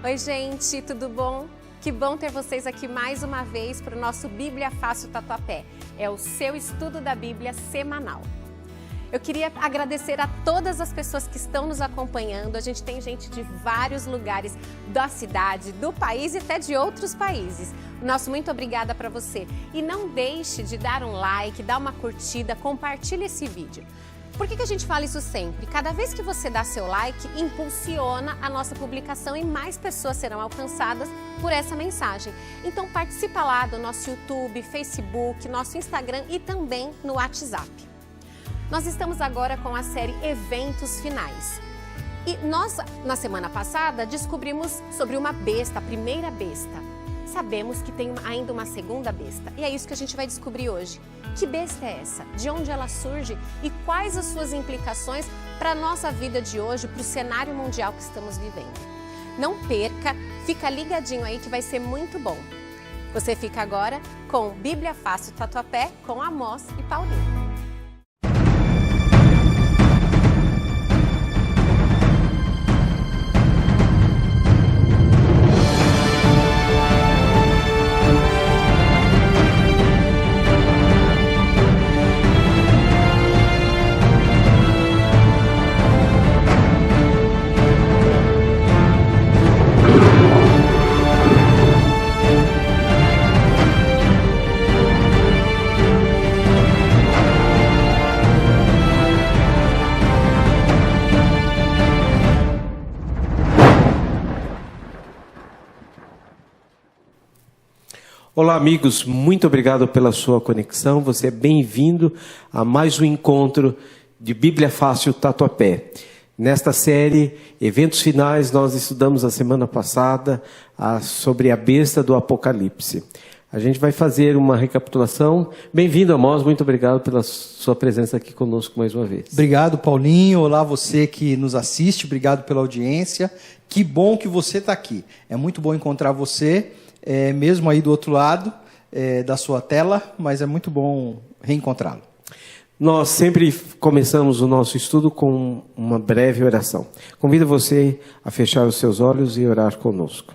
Oi, gente, tudo bom? Que bom ter vocês aqui mais uma vez para o nosso Bíblia Fácil Tatuapé. É o seu estudo da Bíblia semanal. Eu queria agradecer a todas as pessoas que estão nos acompanhando. A gente tem gente de vários lugares da cidade, do país e até de outros países. Nosso muito obrigada para você. E não deixe de dar um like, dar uma curtida, compartilhe esse vídeo. Por que a gente fala isso sempre? Cada vez que você dá seu like, impulsiona a nossa publicação e mais pessoas serão alcançadas por essa mensagem. Então participa lá do nosso YouTube, Facebook, nosso Instagram e também no WhatsApp. Nós estamos agora com a série Eventos Finais. E nós, na semana passada, descobrimos sobre uma besta, a primeira besta. Sabemos que tem ainda uma segunda besta. E é isso que a gente vai descobrir hoje. Que besta é essa? De onde ela surge? E quais as suas implicações para a nossa vida de hoje, para o cenário mundial que estamos vivendo? Não perca, fica ligadinho aí que vai ser muito bom. Você fica agora com Bíblia Fácil Tatuapé com Amós e Paulinho. Olá, amigos, muito obrigado pela sua conexão. Você é bem-vindo a mais um encontro de Bíblia Fácil Tatuapé. Nesta série, Eventos Finais, nós estudamos a semana passada sobre a besta do Apocalipse. A gente vai fazer uma recapitulação. Bem-vindo, Amós, muito obrigado pela sua presença aqui conosco mais uma vez. Obrigado, Paulinho. Olá, você que nos assiste, obrigado pela audiência. Que bom que você está aqui. É muito bom encontrar você. Mesmo aí do outro lado da sua tela, mas é muito bom reencontrá-lo. Nós sempre começamos o nosso estudo com uma breve oração. Convido você a fechar os seus olhos e orar conosco.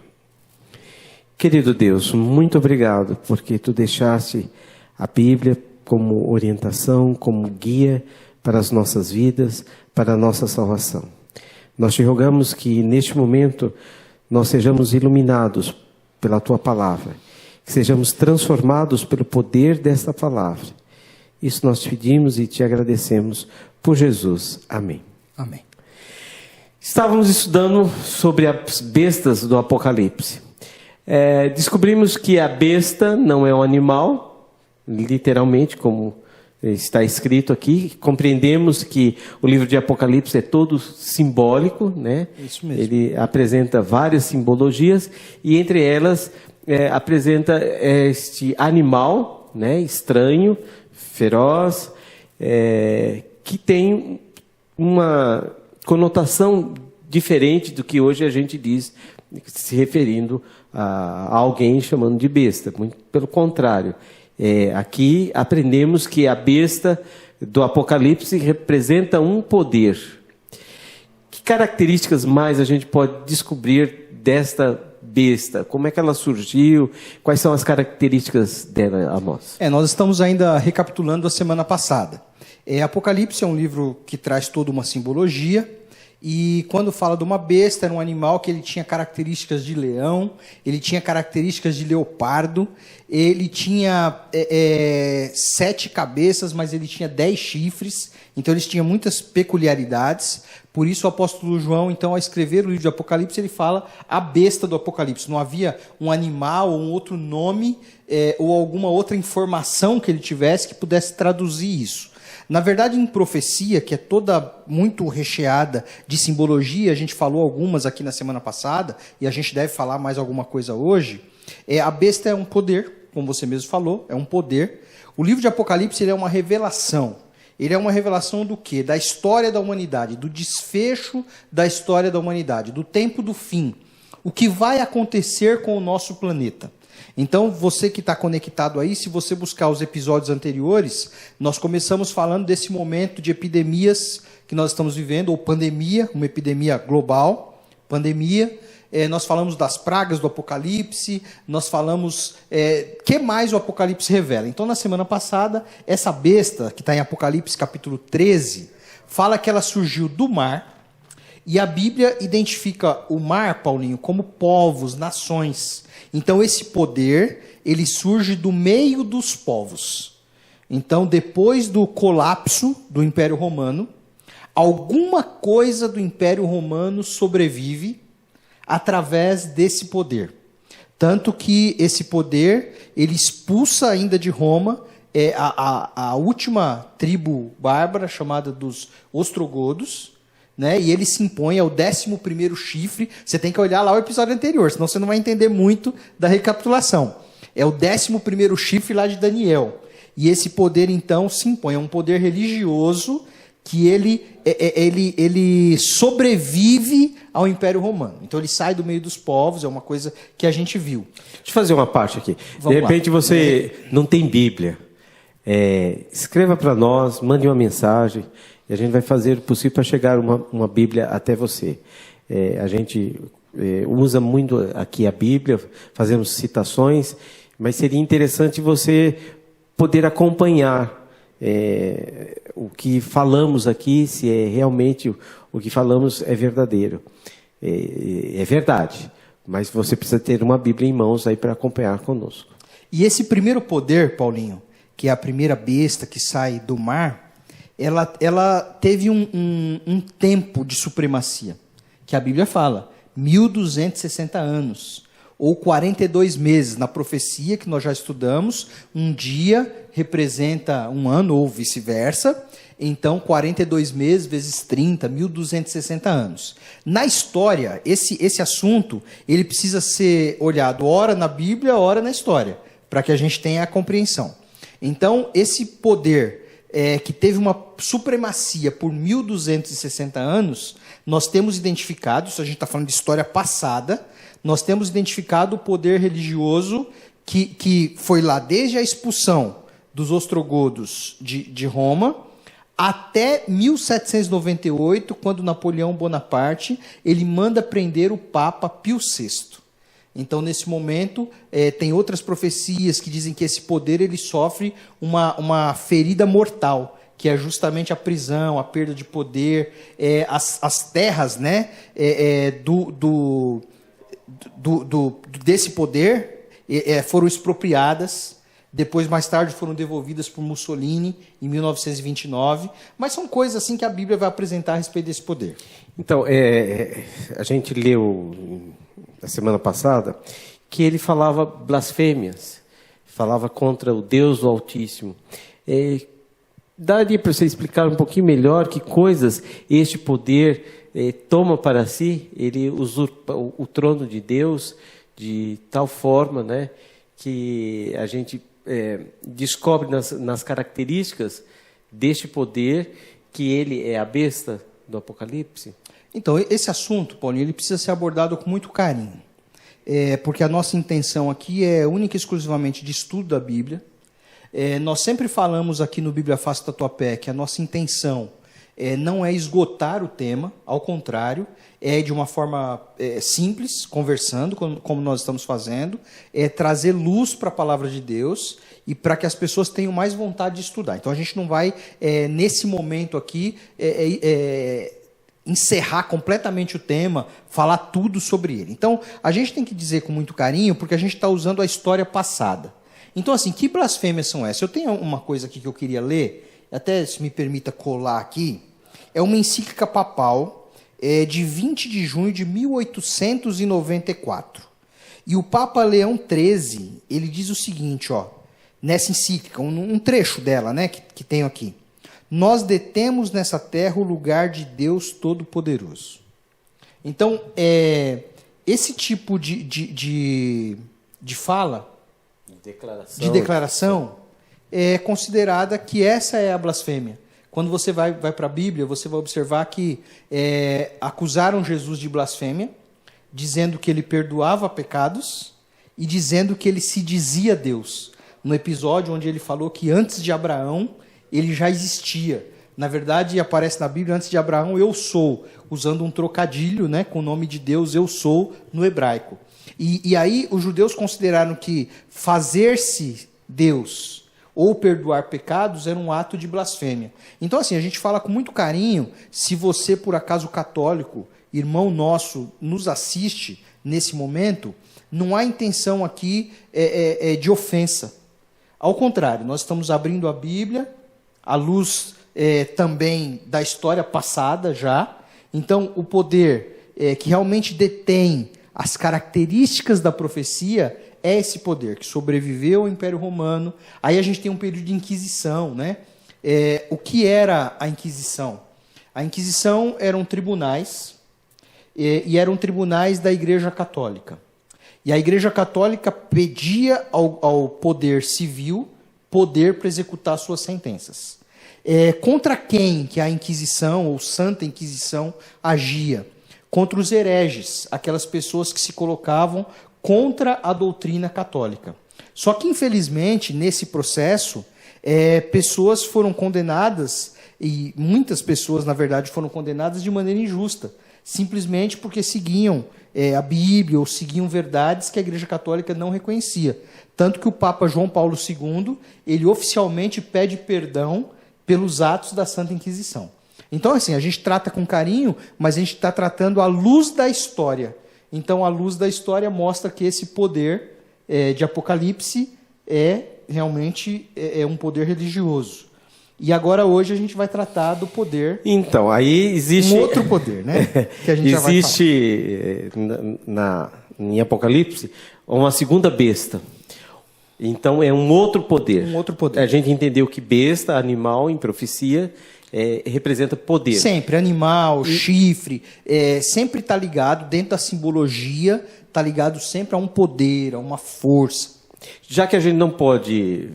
Querido Deus, muito obrigado porque Tu deixaste a Bíblia como orientação, como guia para as nossas vidas, para a nossa salvação. Nós Te rogamos que neste momento nós sejamos iluminados pela Tua Palavra, que sejamos transformados pelo poder desta Palavra. Isso nós te pedimos e te agradecemos por Jesus. Amém. Amém. Estávamos estudando sobre as bestas do Apocalipse. Descobrimos que a besta não é um animal, literalmente, como está escrito aqui. Compreendemos que o livro de Apocalipse é todo simbólico, né? Isso mesmo. Ele apresenta várias simbologias e entre elas apresenta este animal, né? Estranho, feroz, que tem uma conotação diferente do que hoje a gente diz, se referindo a alguém chamando de besta. Muito pelo contrário. Aqui aprendemos que a besta do Apocalipse representa um poder. Que características mais a gente pode descobrir desta besta? Como é que ela surgiu? Quais são as características dela, Amós? Nós estamos ainda recapitulando a semana passada. Apocalipse é um livro que traz toda uma simbologia. E quando fala de uma besta, era um animal que ele tinha características de leão, ele tinha características de leopardo, ele tinha 7 cabeças, mas ele tinha 10 chifres, então eles tinham muitas peculiaridades. Por isso o apóstolo João, então, ao escrever o livro de Apocalipse, ele fala a besta do Apocalipse. Não havia um animal ou um outro nome ou alguma outra informação que ele tivesse que pudesse traduzir isso. Na verdade, em profecia, que é toda muito recheada de simbologia, a gente falou algumas aqui na semana passada, e a gente deve falar mais alguma coisa hoje, a besta é um poder, como você mesmo falou, é um poder. O livro de Apocalipse ele é uma revelação. Ele é uma revelação do quê? Da história da humanidade, do desfecho da história da humanidade, do tempo do fim. O que vai acontecer com o nosso planeta. Então, você que está conectado aí, se você buscar os episódios anteriores, nós começamos falando desse momento de epidemias que nós estamos vivendo, ou pandemia, uma epidemia global, pandemia, nós falamos das pragas do Apocalipse, nós falamos que mais o Apocalipse revela. Então, na semana passada, essa besta, que está em Apocalipse capítulo 13, fala que ela surgiu do mar, e a Bíblia identifica o mar, Paulinho, como povos, nações. Então, esse poder, ele surge do meio dos povos. Então, depois do colapso do Império Romano, alguma coisa do Império Romano sobrevive através desse poder. Tanto que esse poder, ele expulsa ainda de Roma a última tribo bárbara, chamada dos ostrogodos, né? E ele se impõe ao 11º chifre. Você tem que olhar lá o episódio anterior, senão você não vai entender muito da recapitulação. É o 11º chifre lá de Daniel. E esse poder, então, se impõe. É um poder religioso que ele sobrevive ao Império Romano. Então, ele sai do meio dos povos, é uma coisa que a gente viu. Deixa eu fazer uma parte aqui. Vamos de repente, lá. você não tem Bíblia. Escreva para nós, mande uma mensagem, e a gente vai fazer o possível para chegar uma Bíblia até você. A gente usa muito aqui a Bíblia, fazemos citações, mas seria interessante você poder acompanhar o que falamos aqui, se realmente o que falamos é verdadeiro. É verdade, mas você precisa ter uma Bíblia em mãos aí para acompanhar conosco. E esse primeiro poder, Paulinho, que é a primeira besta que sai do mar, ela teve um tempo de supremacia, que a Bíblia fala, 1260 anos. Ou 42 meses, na profecia que nós já estudamos, um dia representa um ano, ou vice-versa. Então, 42 meses vezes 30, 1260 anos. Na história, esse assunto, ele precisa ser olhado ora na Bíblia, ora na história, para que a gente tenha a compreensão. Então, esse poder que teve uma supremacia por 1260 anos, nós temos identificado, isso a gente está falando de história passada, nós temos identificado o poder religioso que foi lá desde a expulsão dos ostrogodos de Roma até 1798, quando Napoleão Bonaparte ele manda prender o Papa Pio VI. Então, nesse momento, tem outras profecias que dizem que esse poder ele sofre uma ferida mortal, que é justamente a prisão, a perda de poder, as terras, né, desse poder foram expropriadas, depois mais tarde foram devolvidas por Mussolini em 1929, mas são coisas assim que a Bíblia vai apresentar a respeito desse poder. Então, a gente leu na semana passada que ele falava blasfêmias, falava contra o Deus do Altíssimo. Daria para você explicar um pouquinho melhor que coisas este poder toma para si? Ele usurpa o trono de Deus de tal forma, né, que a gente descobre nas características deste poder que ele é a besta do Apocalipse? Então, esse assunto, Paulinho, ele precisa ser abordado com muito carinho. Porque a nossa intenção aqui é única e exclusivamente de estudo da Bíblia. Nós sempre falamos aqui no Bíblia Fácil Tatuapé que a nossa intenção não é esgotar o tema, ao contrário, é de uma forma simples, conversando, como nós estamos fazendo, trazer luz para a palavra de Deus e para que as pessoas tenham mais vontade de estudar. Então, a gente não vai, nesse momento aqui, encerrar completamente o tema, falar tudo sobre ele. Então, a gente tem que dizer com muito carinho, porque a gente está usando a história passada. Então, assim, que blasfêmias são essas? Eu tenho uma coisa aqui que eu queria ler, até se me permita colar aqui, é uma encíclica papal de 20 de junho de 1894. E o Papa Leão XIII, ele diz o seguinte, nessa encíclica, um trecho dela, né, que tenho aqui. Nós detemos nessa terra o lugar de Deus Todo-Poderoso. Então, esse tipo de fala, de declaração, é considerada que essa é a blasfêmia. Quando você vai para a Bíblia, você vai observar que acusaram Jesus de blasfêmia, dizendo que ele perdoava pecados e dizendo que ele se dizia Deus. No episódio onde ele falou que antes de Abraão, ele já existia Na verdade, aparece na Bíblia, antes de Abraão, eu sou, usando um trocadilho, né, com o nome de Deus, eu sou, no hebraico. E aí os judeus consideraram que fazer-se Deus ou perdoar pecados era um ato de blasfêmia. Então, assim, a gente fala com muito carinho, se você, por acaso, católico, irmão nosso, nos assiste nesse momento, não há intenção aqui de ofensa. Ao contrário, nós estamos abrindo a Bíblia, à luz também da história passada já. Então, o poder que realmente detém as características da profecia é esse poder que sobreviveu ao Império Romano. Aí a gente tem um período de Inquisição, né? O que era a Inquisição? A Inquisição eram tribunais, e eram tribunais da Igreja Católica. E a Igreja Católica pedia ao poder civil poder para executar suas sentenças. Contra quem que a Inquisição, ou Santa Inquisição, agia? Contra os hereges, aquelas pessoas que se colocavam contra a doutrina católica. Só que, infelizmente, nesse processo, pessoas foram condenadas, e muitas pessoas, na verdade, foram condenadas de maneira injusta, simplesmente porque seguiam a Bíblia ou seguiam verdades que a Igreja Católica não reconhecia. Tanto que o Papa João Paulo II, ele oficialmente pede perdão pelos atos da Santa Inquisição. Então, assim, a gente trata com carinho, mas a gente está tratando à luz da história. Então, a luz da história mostra que esse poder de Apocalipse realmente um poder religioso. E agora, hoje, a gente vai tratar do poder... Então, aí existe... Um outro poder, né? Que a gente já vai falar. Em Apocalipse, uma segunda besta. Então, é um outro poder. Um outro poder. A gente entendeu que besta, animal, em profecia... representa poder. Sempre, animal, chifre, sempre está ligado, dentro da simbologia, está ligado sempre a um poder, a uma força. Já que a gente não pode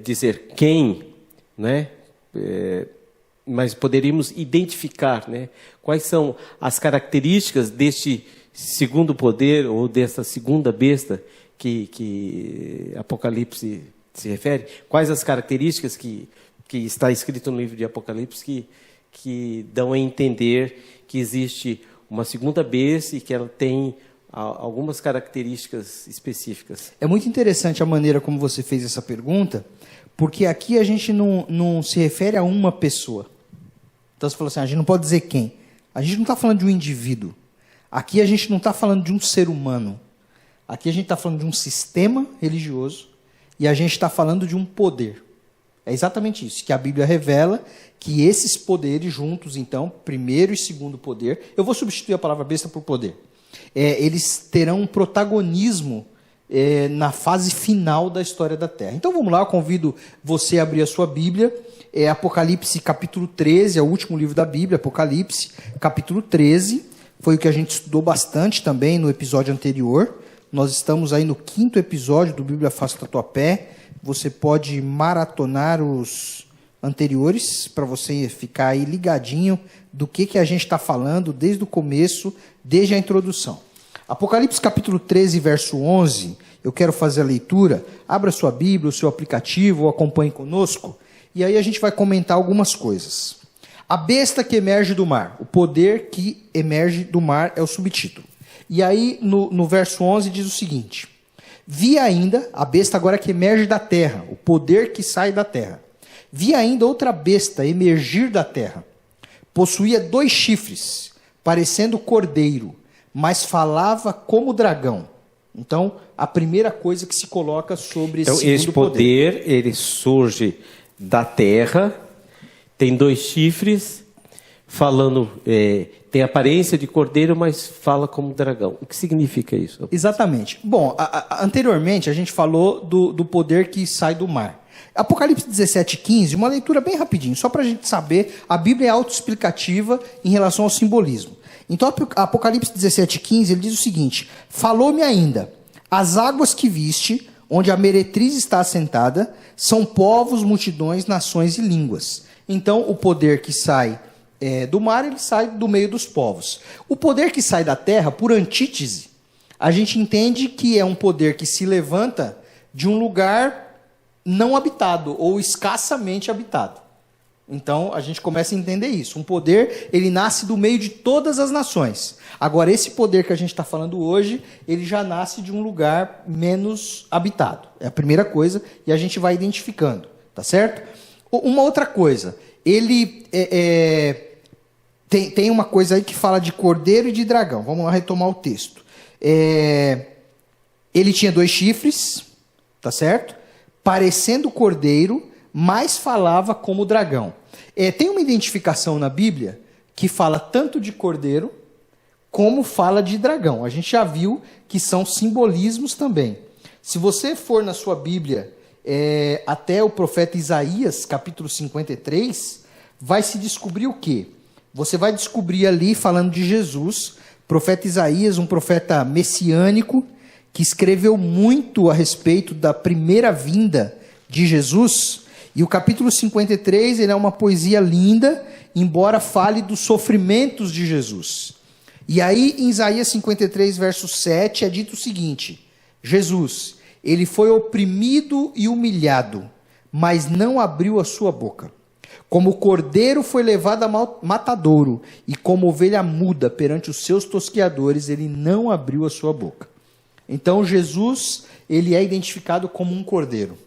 dizer quem, né, mas poderíamos identificar, né, quais são as características deste segundo poder, ou dessa segunda besta que Apocalipse se refere, quais as características que está escrito no livro de Apocalipse que dão a entender que existe uma segunda besta e que ela tem algumas características específicas. É muito interessante a maneira como você fez essa pergunta, porque aqui a gente não se refere a uma pessoa. Então você falou assim, a gente não pode dizer quem. A gente não está falando de um indivíduo. Aqui a gente não está falando de um ser humano. Aqui a gente está falando de um sistema religioso e a gente está falando de um poder. É exatamente isso, que a Bíblia revela que esses poderes juntos, então, primeiro e segundo poder, eu vou substituir a palavra besta por poder, eles terão um protagonismo na fase final da história da Terra. Então vamos lá, eu convido você a abrir a sua Bíblia, Apocalipse capítulo 13, é o último livro da Bíblia, Apocalipse capítulo 13, foi o que a gente estudou bastante também no episódio anterior. Nós estamos aí no 5º episódio do Bíblia Fácil Tatuapé. Você pode maratonar os anteriores para você ficar aí ligadinho do que a gente está falando desde o começo, desde a introdução. Apocalipse capítulo 13, verso 11, eu quero fazer a leitura. Abra sua Bíblia, o seu aplicativo, ou acompanhe conosco, e aí a gente vai comentar algumas coisas. A besta que emerge do mar, o poder que emerge do mar é o subtítulo. E aí no verso 11 diz o seguinte... Vi ainda, a besta agora que emerge da terra, o poder que sai da terra. Vi ainda outra besta emergir da terra. Possuía 2 chifres, parecendo cordeiro, mas falava como dragão. Então, a primeira coisa que se coloca sobre esse segundo esse poder, ele surge da terra, tem 2 chifres, falando... tem aparência de cordeiro, mas fala como dragão. O que significa isso? Exatamente. Bom, anteriormente a gente falou do poder que sai do mar. Apocalipse 17:15, uma leitura bem rapidinho, só para a gente saber, a Bíblia é autoexplicativa em relação ao simbolismo. Então, Apocalipse 17:15, ele diz o seguinte, falou-me ainda, as águas que viste, onde a meretriz está assentada, são povos, multidões, nações e línguas. Então, o poder que sai do mar, ele sai do meio dos povos. O poder que sai da terra, por antítese, a gente entende que é um poder que se levanta de um lugar não habitado ou escassamente habitado. Então, a gente começa a entender isso. Um poder, ele nasce do meio de todas as nações. Agora, esse poder que a gente está falando hoje, ele já nasce de um lugar menos habitado. É a primeira coisa, e a gente vai identificando, tá certo? Uma outra coisa, ele tem uma coisa aí que fala de cordeiro e de dragão. Vamos lá retomar o texto. Ele tinha 2 chifres, tá certo? Parecendo cordeiro, mas falava como dragão. Tem uma identificação na Bíblia que fala tanto de cordeiro como fala de dragão. A gente já viu que são simbolismos também. Se você for na sua Bíblia até o profeta Isaías, capítulo 53, vai se descobrir o quê? Você vai descobrir ali, falando de Jesus, profeta Isaías, um profeta messiânico, que escreveu muito a respeito da primeira vinda de Jesus. E o capítulo 53, ele é uma poesia linda, embora fale dos sofrimentos de Jesus. E aí, em Isaías 53, verso 7, é dito o seguinte: Jesus, ele foi oprimido e humilhado, mas não abriu a sua boca. Como cordeiro foi levado a matadouro, e como ovelha muda perante os seus tosqueadores, ele não abriu a sua boca. Então, Jesus, ele é identificado como um cordeiro.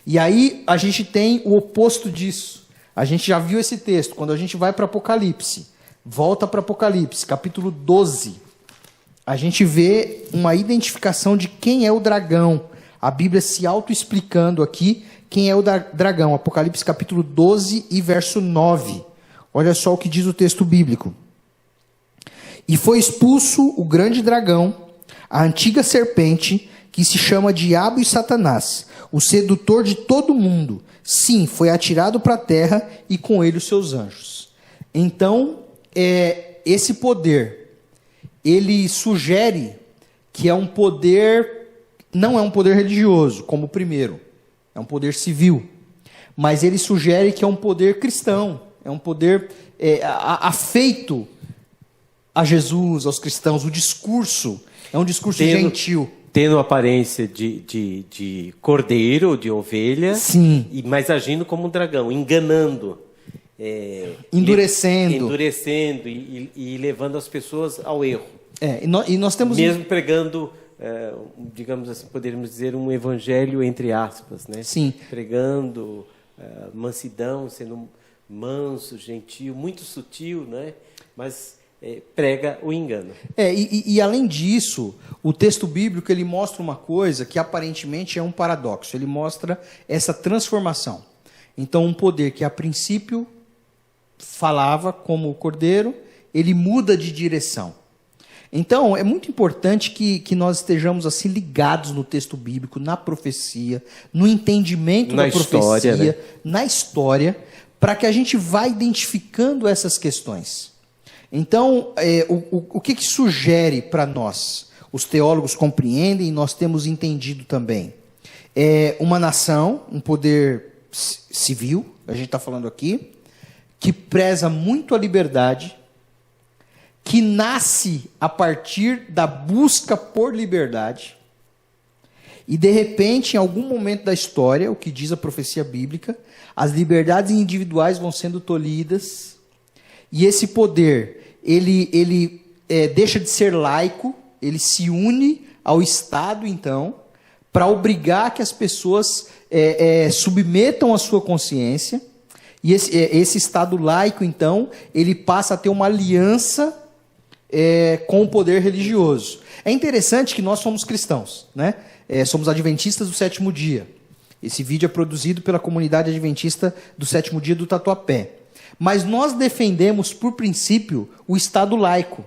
E aí, a gente tem o oposto disso. A gente já viu esse texto, quando a gente vai para Apocalipse. Volta para Apocalipse, capítulo 12. A gente vê uma identificação de quem é o dragão. A Bíblia se auto-explicando aqui quem é o dragão. Apocalipse, capítulo 12 e verso 9. Olha só o que diz o texto bíblico. E foi expulso o grande dragão, a antiga serpente, que se chama Diabo e Satanás, o sedutor de todo mundo. Sim, foi atirado para a terra e com ele os seus anjos. Então, esse poder, ele sugere que é um poder, não é um poder religioso, como o primeiro, é um poder civil, mas ele sugere que é um poder cristão, é um poder afeito a Jesus, aos cristãos. O discurso é um discurso gentil. Tendo aparência de cordeiro, de ovelha, sim, mas agindo como um dragão, enganando. Endurecendo e levando as pessoas ao erro. E nós temos... Mesmo pregando, digamos assim, poderíamos dizer, um evangelho entre aspas, né? Sim. Pregando mansidão, sendo manso, gentil, muito sutil, né? Mas prega o engano. E além disso, o texto bíblico ele mostra uma coisa que aparentemente é um paradoxo. Ele mostra essa transformação. Então, um poder que a princípio falava como o cordeiro, ele muda de direção. Então, é muito importante que nós estejamos assim ligados no texto bíblico, na profecia, no entendimento da profecia, né? Na história, para que a gente vá identificando essas questões. Então, o que sugere para nós? Os teólogos compreendem e nós temos entendido também. Uma nação, um poder civil, a gente está falando aqui, que preza muito a liberdade, que nasce a partir da busca por liberdade, e de repente, em algum momento da história, o que diz a profecia bíblica, as liberdades individuais vão sendo tolhidas, e esse poder, ele deixa de ser laico, ele se une ao Estado, então, para obrigar que as pessoas submetam a sua consciência, e esse Estado laico, então, ele passa a ter uma aliança com o poder religioso. É interessante que nós somos cristãos, né? Somos adventistas do sétimo dia. Esse vídeo é produzido pela comunidade adventista do sétimo dia do Tatuapé. Mas nós defendemos, por princípio, o Estado laico.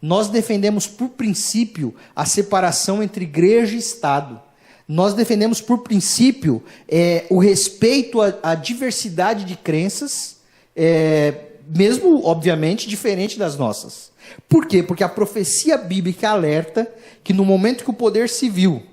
Nós defendemos, por princípio, a separação entre igreja e Estado. Nós defendemos, por princípio, o respeito à diversidade de crenças, mesmo, obviamente, diferente das nossas. Por quê? Porque a profecia bíblica alerta que no momento que o poder civil,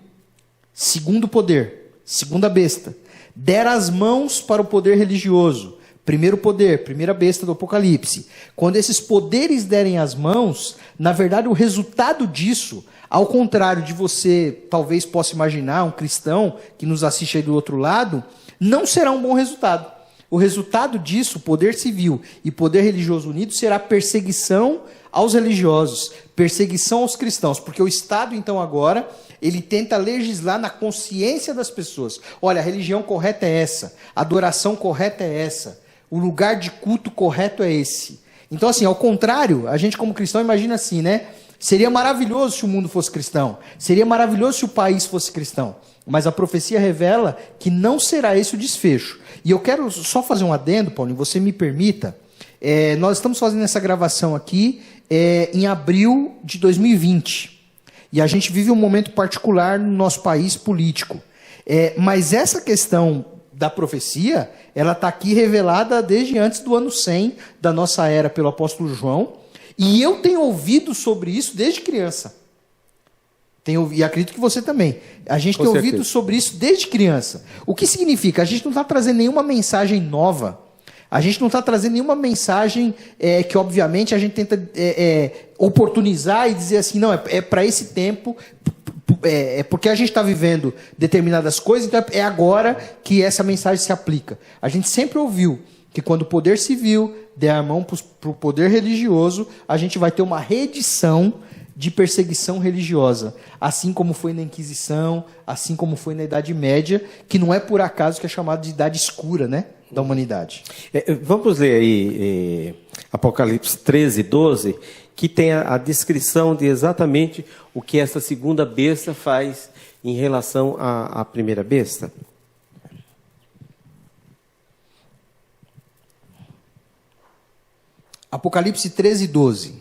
segundo poder, segunda besta, der as mãos para o poder religioso, primeiro poder, primeira besta do Apocalipse, quando esses poderes derem as mãos, na verdade o resultado disso, ao contrário de você talvez possa imaginar, um cristão que nos assiste aí do outro lado, não será um bom resultado. O resultado disso, poder civil e poder religioso unidos, será perseguição aos religiosos, perseguição aos cristãos, porque o Estado, então, agora, ele tenta legislar na consciência das pessoas. Olha, a religião correta é essa, a adoração correta é essa, o lugar de culto correto é esse. Então, assim, ao contrário, a gente como cristão imagina assim, né? Seria maravilhoso se o mundo fosse cristão, seria maravilhoso se o país fosse cristão, mas a profecia revela que não será esse o desfecho. E eu quero só fazer um adendo, Paulinho, você me permita. Nós estamos fazendo essa gravação aqui em abril de 2020. E a gente vive um momento particular no nosso país político. Mas essa questão da profecia, ela está aqui revelada desde antes do ano 100 da nossa era pelo apóstolo João. E eu tenho ouvido sobre isso desde criança. E acredito que você também. A gente tem ouvido sobre isso desde criança. O que significa? A gente não está trazendo nenhuma mensagem nova. A gente não está trazendo nenhuma mensagem que, obviamente, a gente tenta oportunizar e dizer assim, não, é para esse tempo, porque a gente está vivendo determinadas coisas, então é agora que essa mensagem se aplica. A gente sempre ouviu que quando o poder civil der a mão para o poder religioso, a gente vai ter uma reedição de perseguição religiosa, assim como foi na Inquisição, assim como foi na Idade Média, que não é por acaso que é chamado de Idade Escura, né, da humanidade. Vamos ler aí Apocalipse 13, 12, que tem a descrição de exatamente o que essa segunda besta faz em relação à primeira besta. Apocalipse 13, 12.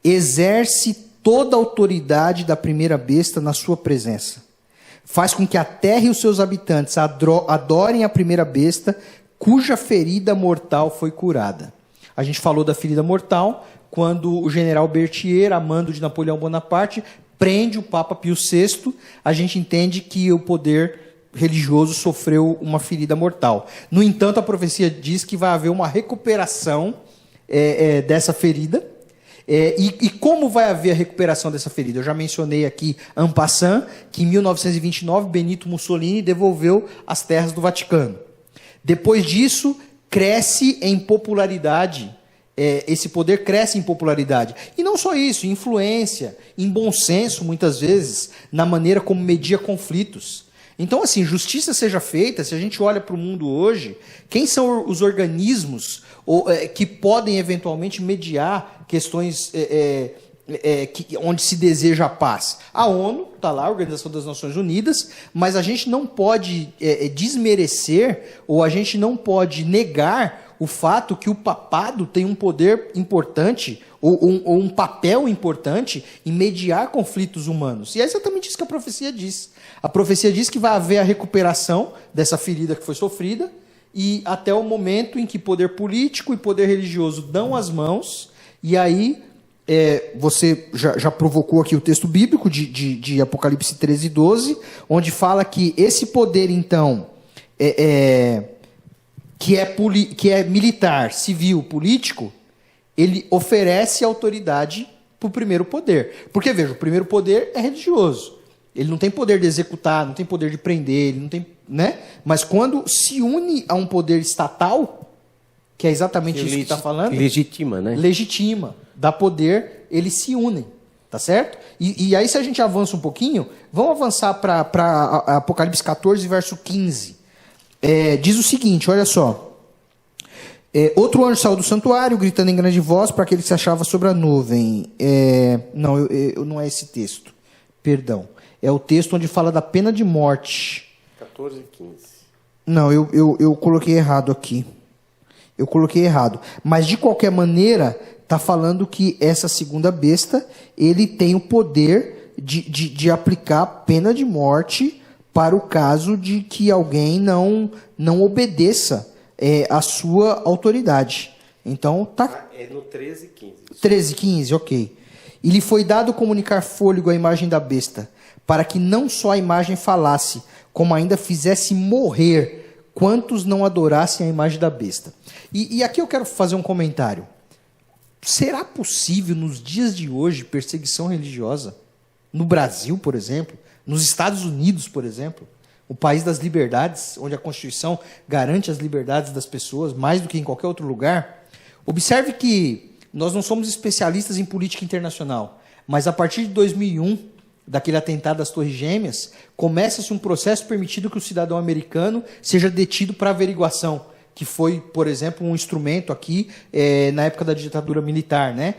Exerce toda a autoridade da primeira besta na sua presença. Faz com que a terra e os seus habitantes adorem a primeira besta, cuja ferida mortal foi curada. A gente falou da ferida mortal quando o general Berthier, a mando de Napoleão Bonaparte, prende o Papa Pio VI. A gente entende que o poder religioso sofreu uma ferida mortal. No entanto, a profecia diz que vai haver uma recuperação dessa ferida. E como vai haver a recuperação dessa ferida? Eu já mencionei aqui, en passant, que em 1929, Benito Mussolini devolveu as terras do Vaticano. Depois disso, cresce em popularidade, esse poder cresce em popularidade. E não só isso, influência, em bom senso, muitas vezes, na maneira como media conflitos. Então, assim, justiça seja feita, se a gente olha para o mundo hoje, quem são os organismos que podem eventualmente mediar questões onde se deseja a paz? A ONU, está lá, a Organização das Nações Unidas, mas a gente não pode desmerecer ou a gente não pode negar o fato que o papado tem um poder importante ou um papel importante em mediar conflitos humanos. E é exatamente isso que a profecia diz. A profecia diz que vai haver a recuperação dessa ferida que foi sofrida e até o momento em que poder político e poder religioso dão as mãos, e aí você já provocou aqui o texto bíblico de Apocalipse 13, 12, onde fala que esse poder, então, que é militar, civil, político, ele oferece autoridade para o primeiro poder. Porque, veja, o primeiro poder é religioso. Ele não tem poder de executar, não tem poder de prender, ele não tem, né? Mas quando se une a um poder estatal, que é exatamente isso que está falando... Legitima, né? Legitima, dá poder, eles se unem, tá certo? E aí, se a gente avança um pouquinho, vamos avançar para Apocalipse 14, verso 15. Diz o seguinte, olha só. Outro anjo saiu do santuário, gritando em grande voz para aquele que se achava sobre a nuvem. Não é esse texto, perdão. É o texto onde fala da pena de morte. 14 e 15. Não, eu coloquei errado aqui. Eu coloquei errado. Mas, de qualquer maneira, está falando que essa segunda besta, ele tem o poder de aplicar pena de morte para o caso de que alguém não obedeça a sua autoridade. Então, tá... É no 13 e 15. 13 e 15, ok. E lhe foi dado comunicar fôlego à imagem da besta, para que não só a imagem falasse, como ainda fizesse morrer quantos não adorassem a imagem da besta. E aqui eu quero fazer um comentário. Será possível, nos dias de hoje, perseguição religiosa? No Brasil, por exemplo? Nos Estados Unidos, por exemplo? o país das liberdades, onde a Constituição garante as liberdades das pessoas mais do que em qualquer outro lugar, observe que nós não somos especialistas em política internacional, mas a partir de 2001, daquele atentado das Torres Gêmeas, começa-se um processo permitindo que o cidadão americano seja detido para averiguação, que foi, por exemplo, um instrumento aqui na época da ditadura militar, né?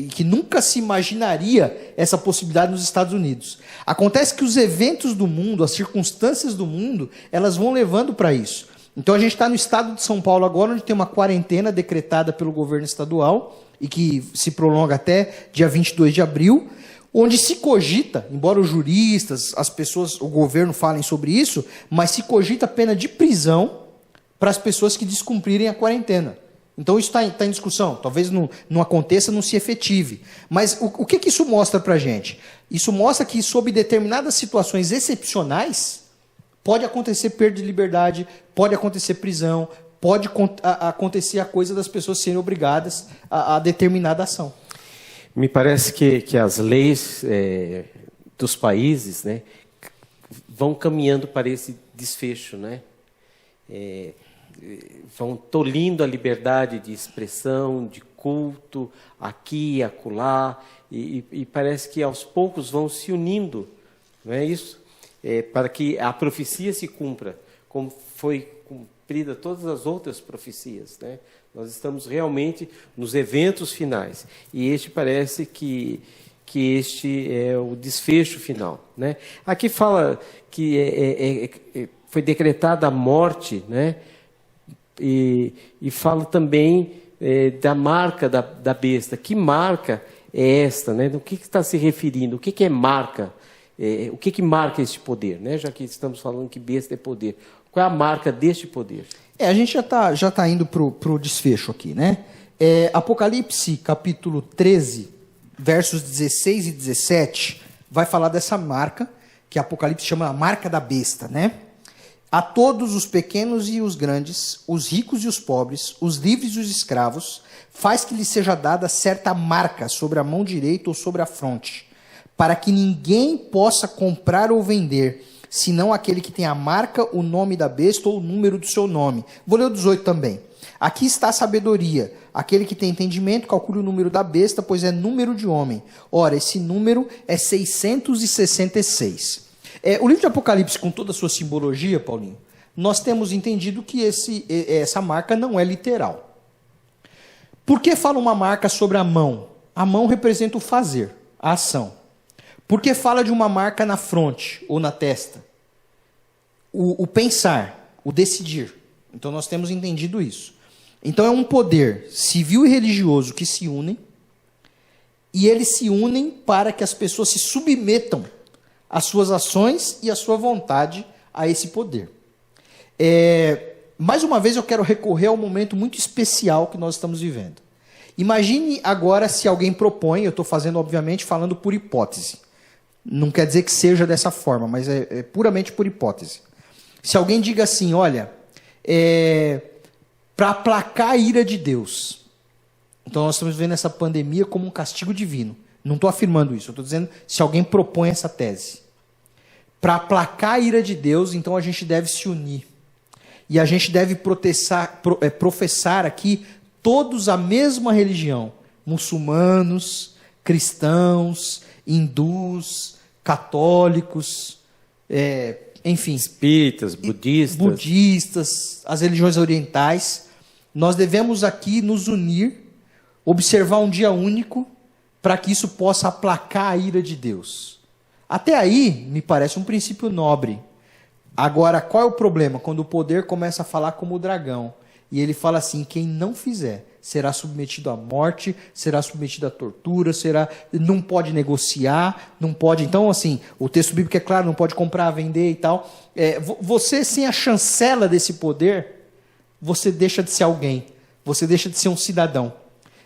Que nunca se imaginaria essa possibilidade nos Estados Unidos. Acontece que os eventos do mundo, as circunstâncias do mundo, elas vão levando para isso. Então a gente está no estado de São Paulo agora, onde tem uma quarentena decretada pelo governo estadual e que se prolonga até dia 22 de abril, onde se cogita, embora os juristas, as pessoas, o governo falem sobre isso, mas se cogita a pena de prisão para as pessoas que descumprirem a quarentena. Então isso está em discussão. Talvez não aconteça, não se efetive. Mas o que isso mostra para a gente? Isso mostra que, sob determinadas situações excepcionais, pode acontecer perda de liberdade, pode acontecer prisão, pode acontecer a coisa das pessoas serem obrigadas a determinada ação. Me parece que as leis dos países, né, vão caminhando para esse desfecho, né? Vão tolhindo a liberdade de expressão, de culto, aqui e acolá, e parece que aos poucos vão se unindo, não é isso? Para que a profecia se cumpra, como foi cumprida todas as outras profecias, né? Nós estamos realmente nos eventos finais, e este parece que este é o desfecho final, né? Aqui fala que foi decretada a morte, né? E fala também da marca da besta. Que marca é esta, né? Do que está se referindo? O que é marca? O que marca este poder, né? Já que estamos falando que besta é poder. Qual é a marca deste poder? A gente já tá indo para o desfecho aqui, né? Apocalipse, capítulo 13, versos 16 e 17, vai falar dessa marca, que Apocalipse chama a marca da besta, né? A todos os pequenos e os grandes, os ricos e os pobres, os livres e os escravos, faz que lhes seja dada certa marca sobre a mão direita ou sobre a fronte, para que ninguém possa comprar ou vender, senão aquele que tem a marca, o nome da besta ou o número do seu nome. Vou ler o 18 também. Aqui está a sabedoria. Aquele que tem entendimento, calcule o número da besta, pois é número de homem. Ora, esse número é 666. O livro de Apocalipse, com toda a sua simbologia, Paulinho, nós temos entendido que essa marca não é literal. Por que fala uma marca sobre a mão? A mão representa o fazer, a ação. Por que fala de uma marca na fronte ou na testa? O pensar, o decidir. Então nós temos entendido isso. Então é um poder civil e religioso que se unem, e eles se unem para que as pessoas se submetam às suas ações e à sua vontade a esse poder. Mais uma vez eu quero recorrer ao momento muito especial que nós estamos vivendo. Imagine agora se alguém propõe, eu estou fazendo obviamente falando por hipótese, não quer dizer que seja dessa forma, mas é puramente por hipótese. Se alguém diga assim, olha, para aplacar a ira de Deus, então nós estamos vendo essa pandemia como um castigo divino. Não estou afirmando isso, eu estou dizendo se alguém propõe essa tese. Para aplacar a ira de Deus, então a gente deve se unir. E a gente deve professar aqui todos a mesma religião. Muçulmanos, cristãos, hindus, católicos, enfim. Espíritas, budistas, as religiões orientais. Nós devemos aqui nos unir, observar um dia único, para que isso possa aplacar a ira de Deus. Até aí, me parece um princípio nobre. Agora, qual é o problema? Quando o poder começa a falar como o dragão. E ele fala assim, quem não fizer será submetido à morte, será submetido à tortura, não pode negociar, não pode... Então, assim, o texto bíblico é claro, não pode comprar, vender e tal. Você, sem a chancela desse poder, você deixa de ser alguém. Você deixa de ser um cidadão.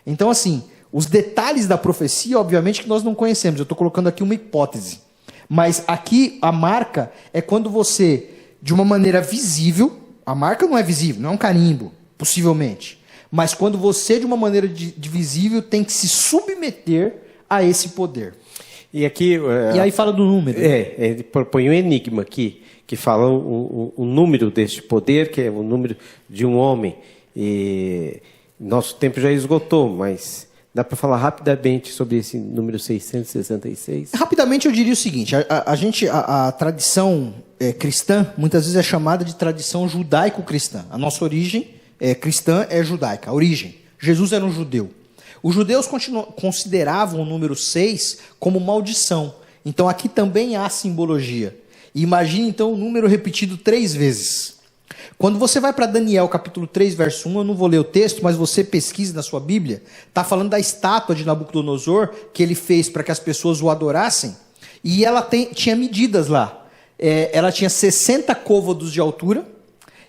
Então, assim, os detalhes da profecia, obviamente, que nós não conhecemos. Eu estou colocando aqui uma hipótese. Mas aqui, a marca é quando você, de uma maneira visível, a marca não é visível, não é um carimbo, possivelmente. Mas quando você, de uma maneira visível, tem que se submeter a esse poder. E aqui... E aí fala do número. Ele propõe um enigma aqui, que fala o número deste poder, que é o número de um homem. E nosso tempo já esgotou, mas dá para falar rapidamente sobre esse número 666? Rapidamente eu diria o seguinte, a tradição cristã, muitas vezes é chamada de tradição judaico-cristã. A nossa origem cristã é judaica, a origem. Jesus era um judeu. Os judeus consideravam o número 6 como maldição. Então aqui também há simbologia. E imagine então o número repetido 3 vezes. Quando você vai para Daniel capítulo 3, verso 1, eu não vou ler o texto, mas você pesquise na sua Bíblia, está falando da estátua de Nabucodonosor, que ele fez para que as pessoas o adorassem, e ela tinha medidas lá. Ela tinha 60 côvados de altura,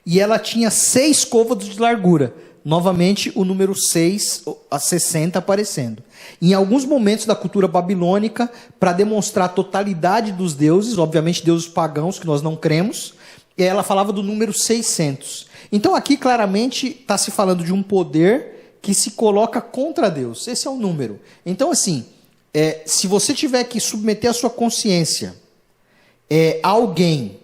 e ela tinha 6 côvados de largura. Novamente, o número 6, a 60 aparecendo. Em alguns momentos da cultura babilônica, para demonstrar a totalidade dos deuses, obviamente deuses pagãos que nós não cremos, ela falava do número 600. Então aqui claramente está se falando de um poder que se coloca contra Deus. Esse é o número. Então assim, se você tiver que submeter a sua consciência a alguém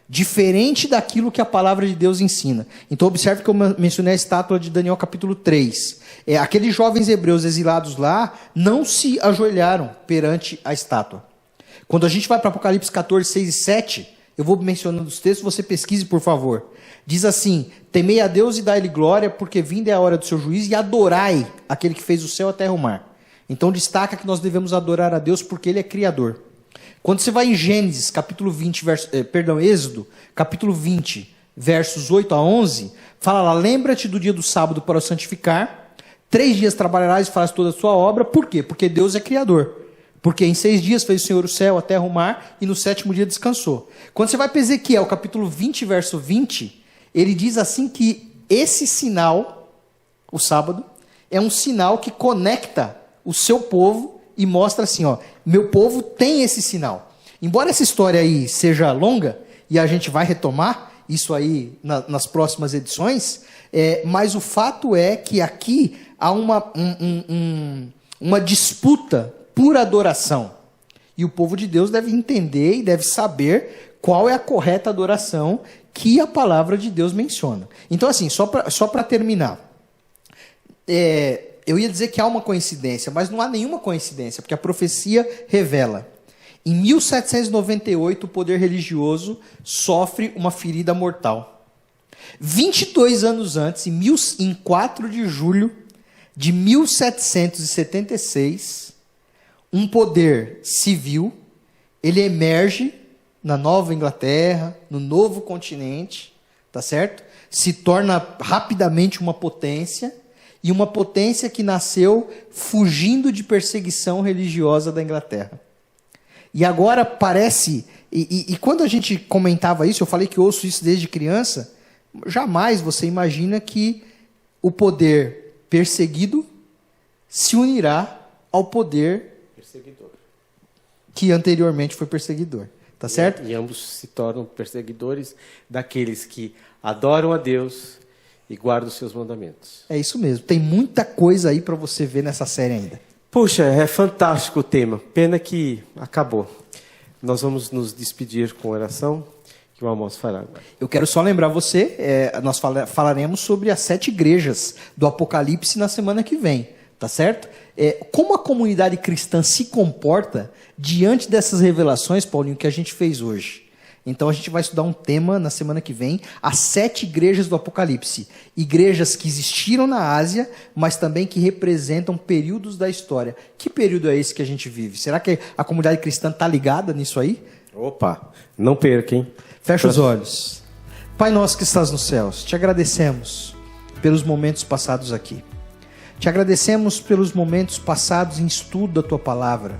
diferente daquilo que a palavra de Deus ensina. Então observe que eu mencionei a estátua de Daniel capítulo 3. Aqueles jovens hebreus exilados lá não se ajoelharam perante a estátua. Quando a gente vai para Apocalipse 14, 6 e 7, eu vou mencionando os textos, você pesquise por favor. Diz assim, temei a Deus e dai-lhe glória, porque vinda é a hora do seu juízo, e adorai aquele que fez o céu, a terra e o mar. Então destaca que nós devemos adorar a Deus porque ele é criador. Quando você vai em Gênesis, capítulo 20, Êxodo, capítulo 20, versos 8 a 11, fala lá, lembra-te do dia do sábado para o santificar, 3 dias trabalharás e farás toda a sua obra. Por quê? Porque Deus é criador. Porque em 6 dias fez o Senhor o céu, a terra, o mar, e no 7º dia descansou. Quando você vai para Ezequiel, capítulo 20, verso 20, ele diz assim que esse sinal, o sábado, é um sinal que conecta o seu povo e mostra assim, ó, meu povo tem esse sinal. Embora essa história aí seja longa, e a gente vai retomar isso aí nas próximas edições, mas o fato é que aqui há uma disputa por adoração. E o povo de Deus deve entender e deve saber qual é a correta adoração que a palavra de Deus menciona. Então assim, só para terminar, eu ia dizer que há uma coincidência, mas não há nenhuma coincidência, porque a profecia revela. Em 1798, o poder religioso sofre uma ferida mortal. 22 anos antes, em 4 de julho de 1776, um poder civil, ele emerge na Nova Inglaterra, no novo continente, tá certo? Se torna rapidamente uma potência, e uma potência que nasceu fugindo de perseguição religiosa da Inglaterra. E agora parece, e quando a gente comentava isso, eu falei que ouço isso desde criança, jamais você imagina que o poder perseguido se unirá ao poder perseguidor, que anteriormente foi perseguidor. Tá certo? E ambos se tornam perseguidores daqueles que adoram a Deus e guardam os seus mandamentos. É isso mesmo. Tem muita coisa aí para você ver nessa série ainda. Puxa, é fantástico o tema. Pena que acabou. Nós vamos nos despedir com oração que o Amós fará agora. Eu quero só lembrar você, nós falaremos sobre as 7 igrejas do Apocalipse na semana que vem. Tá certo? Como a comunidade cristã se comporta diante dessas revelações, Paulinho, que a gente fez hoje. Então a gente vai estudar um tema na semana que vem, as 7 igrejas do Apocalipse. Igrejas que existiram na Ásia, mas também que representam períodos da história. Que período é esse que a gente vive? Será que a comunidade cristã está ligada nisso aí? Opa, não perca, hein? Fecha os olhos. Pai nosso que estás nos céus, te agradecemos pelos momentos passados aqui. Te agradecemos pelos momentos passados em estudo da Tua Palavra,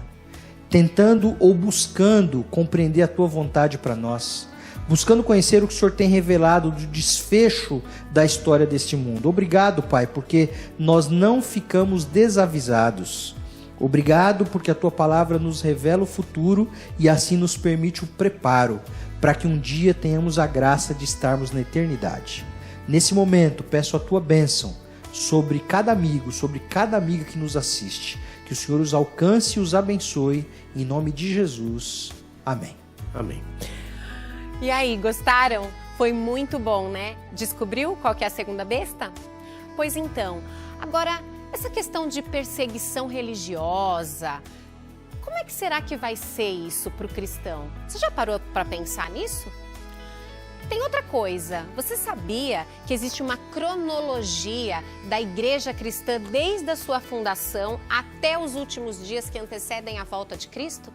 tentando ou buscando compreender a Tua vontade para nós, buscando conhecer o que o Senhor tem revelado do desfecho da história deste mundo. Obrigado, Pai, porque nós não ficamos desavisados. Obrigado porque a Tua Palavra nos revela o futuro e assim nos permite o preparo para que um dia tenhamos a graça de estarmos na eternidade. Nesse momento, peço a Tua bênção sobre cada amigo, sobre cada amiga que nos assiste. Que o Senhor os alcance e os abençoe, Em nome de Jesus, amém. Amém. E aí, gostaram? Foi muito bom, né? Descobriu qual que é a segunda besta? Pois então, agora, essa questão de perseguição religiosa, como é que será que vai ser isso para o cristão? Você já parou para pensar nisso? Tem outra coisa, você sabia que existe uma cronologia da igreja cristã desde a sua fundação até os últimos dias que antecedem a volta de Cristo?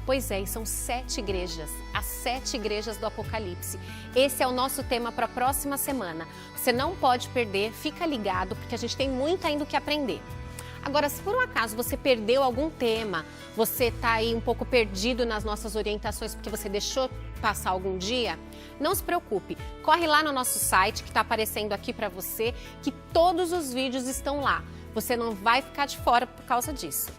Pois é, e são 7 igrejas, as 7 igrejas do Apocalipse. Esse é o nosso tema para a próxima semana. Você não pode perder, fica ligado, porque a gente tem muito ainda o que aprender. Agora, se por um acaso você perdeu algum tema, você está aí um pouco perdido nas nossas orientações porque você deixou passar algum dia, não se preocupe. Corre lá no nosso site que está aparecendo aqui para você, que todos os vídeos estão lá. Você não vai ficar de fora por causa disso.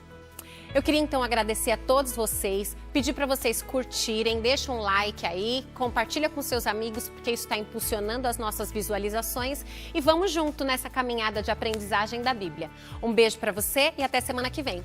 Eu queria então agradecer a todos vocês, pedir para vocês curtirem, deixa um like aí, compartilha com seus amigos, porque isso está impulsionando as nossas visualizações e vamos junto nessa caminhada de aprendizagem da Bíblia. Um beijo para você e até semana que vem.